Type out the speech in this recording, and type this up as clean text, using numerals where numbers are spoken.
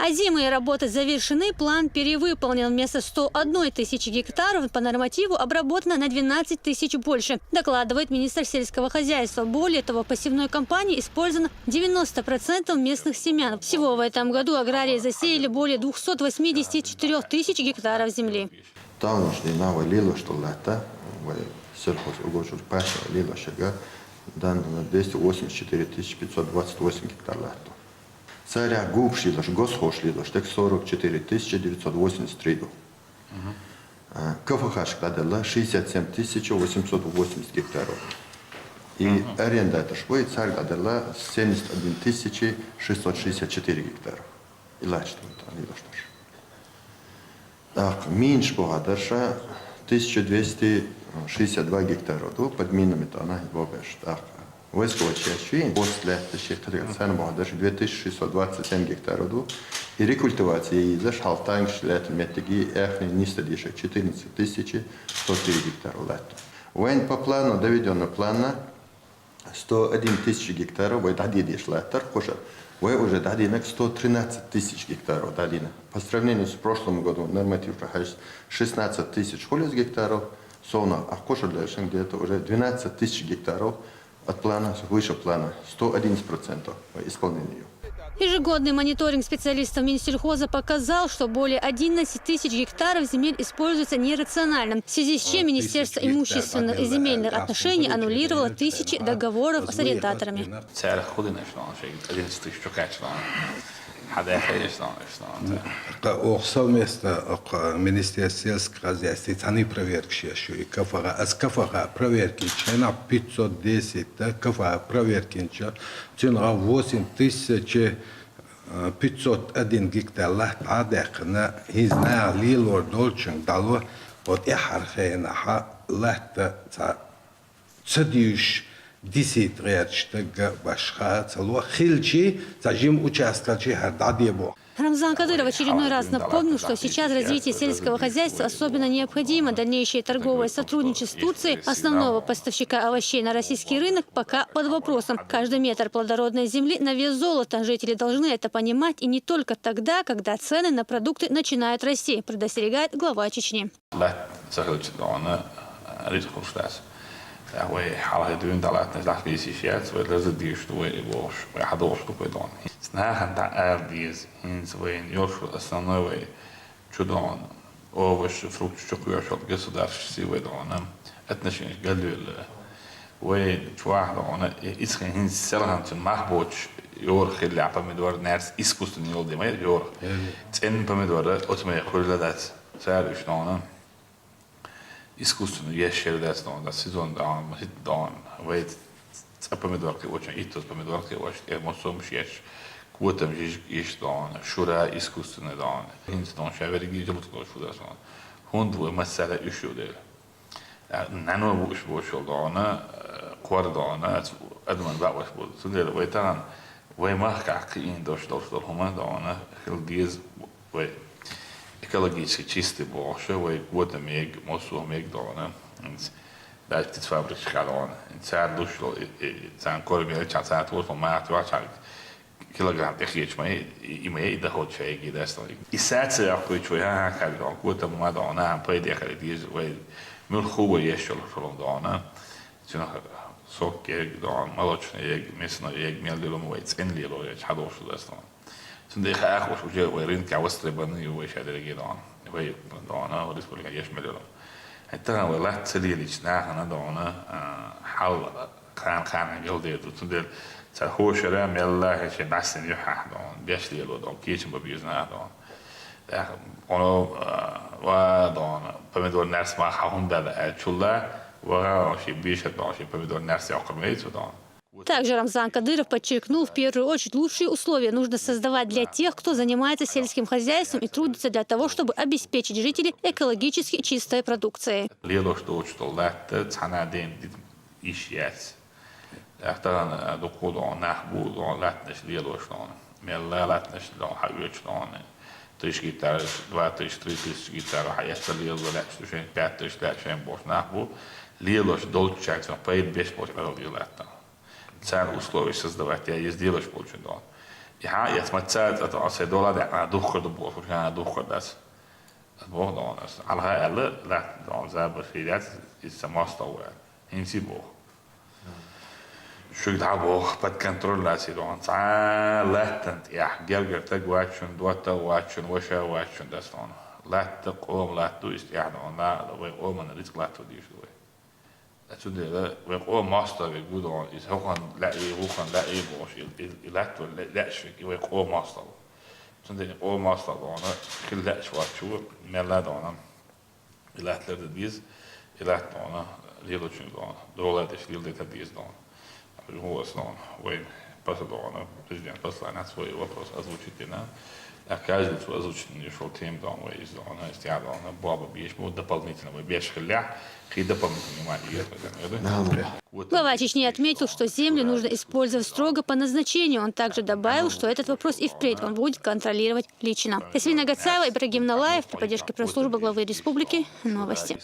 Озимые работы завершены, план перевыполнен. Вместо 101 тысячи гектаров по нормативу обработано на 12 тысяч больше, докладывает министр сельского хозяйства. Более того, в посевной кампании использовано 90% местных семян. Всего в этом году аграрии засеяли более 284 тысяч гектаров земли. Дан 284 528 гектаров. Царя губ шлидош, госхош шлидош, так 44 983. КФХ шкладала 67 880 гектаров. И аренда это швой царь кладала 71 664 гектаров. И лачт там лидош тоже. Так, меньше богатырша 1262 гектара. Под минами то она его бежит. Войсковая часть после Тащихтаргацана богатырша 2627 гектаров. И рекультивация и за шалтанг шлет метаги эхни нистадишек 14 104 гектаров. Войн по плану доведено плана 101 тысяч гектаров. Вой дадиди шлетар кушер. Вы уже дали 113 тысяч гектаров. По сравнению с прошлым годом норматив 16 тысяч гектаров. Сона, а кошер где-то уже 12 тысяч гектаров от плана, выше плана, 111% исполнения. Ежегодный мониторинг специалистов Минсельхоза показал, что более 11 тысяч гектаров земель используются нерационально, в связи с чем Министерство имущественных и земельных отношений аннулировало тысячи договоров с арендаторами. Совместно Министерство сельского хозяйства они проверки еще и КФГ. С КФГ проверки чина 510, КФГ проверки чина 8501 гектар лахт عادقنا هزنا ليلور دولشن دالو вот إحرخينا ح لحت تديش ديسيت غير شتق باشخات سلوا خلشي تجيم участвовать هرداديبو. Рамзан Кадыров в очередной раз напомнил, что сейчас развитие сельского хозяйства особенно необходимо. Дальнейшее торговое сотрудничество с Турцией, основного поставщика овощей на российский рынок, пока под вопросом. Каждый метр плодородной земли на вес золота. Жители должны это понимать, и не только тогда, когда цены на продукты начинают расти, предостерегает глава Чечни. Wij halen doen dat het net als je weet dat het duurste was, we hadden ook gedaan. Snagen dat is in zo'n jaar основной чудон, овощи, фрукты, chocolade, государственные выданы. Отношения галюлы. Вы чувствуете, искренне не селхан махбоч, يور خلي على помидор ناس искусственный يولد ما يور. تين помидоры, отмей خلادات سعر شلونه. Искусственно ящердать на сезон дан вейт помидорки очень и тут помидорки очень эмоциям щеш квотам жиж дан шура искусственный дан инстан шаверги жил тут шуда сан хунд вы масала ишудел нано буш дана квардана адман баваш بود судел вейтан вей махкак ин дош хума дана хилдиз вей экологически чистый больше, вы вот мег, мосу мег дона, да, птиц фабрик шкалон, царь душло, царь кормил, царь вот он мать, царь килограмм технич, и мы доход чайки дастали. И садцы ахуй чуя, как он, вот там мадона, пойди халидиз, вы мюрху еще лошадом дона, цена сок ег дон, молочный ег, мясной ег, мелдилом вы ценли лоя, чадош дастали. Sunt graag als we erin kawastreban nu is er gedaan. We dana wat is voor je smelen. Het dan wel laat ze die iets nagaan dana hal gaan gelden tot de zal hoorshara mella het je nasten je dan best die lo dan kies een babies na dan. Ja, ono wa dan pomidor nars ma hahum bela chulla wa shi bishat dan shi pomidor nars yaqmeit dan. Также Рамзан Кадыров подчеркнул, в первую очередь лучшие условия нужно создавать для тех, кто занимается сельским хозяйством и трудится для того, чтобы обеспечить жителей экологически чистой продукцией. Царь условий создавать, я есть делаешь получен. Ja, jetzt mal Zeit, also als $1 där durchgår det bort, för kan durchgår det. Det bort då alltså. Alla eller lätt då så här beskrivet i samma stad. Hinsi bo. شو يلعبوا بد كنترول لاسي دون لاتنت يا جرجر تجواتشون دوتا واتشون وشا واتشون دستون لات قوم لات دو است يعني لا ويقوم من ريسك لات دي شو لاتو ده ويقوم ماستر بيقولوا إذا هو لا يروحون لا يبوش لاتو لا شيء ويقوم ماستر سند يقوم ماستر دون كل لا شو شو ملا دون لات لرديز لات دون ليلو شو دون دولار تشيل ده تديز دون هو основан войн Барселона, президент посланец свой вопрос озвучительно. А каждый озвучительный шел тем, да, он из дона, из театра, баба бьешь, будет дополнительно, бьешь хля, и дополнительно внимание. Глава Чечни отметил, что земли нужно использовать строго по назначению. Он также добавил, что этот вопрос и впредь он будет контролировать лично. Ясмина Гацаева, Ибрагим Налаев при поддержке пресс-службы главы республики. Новости.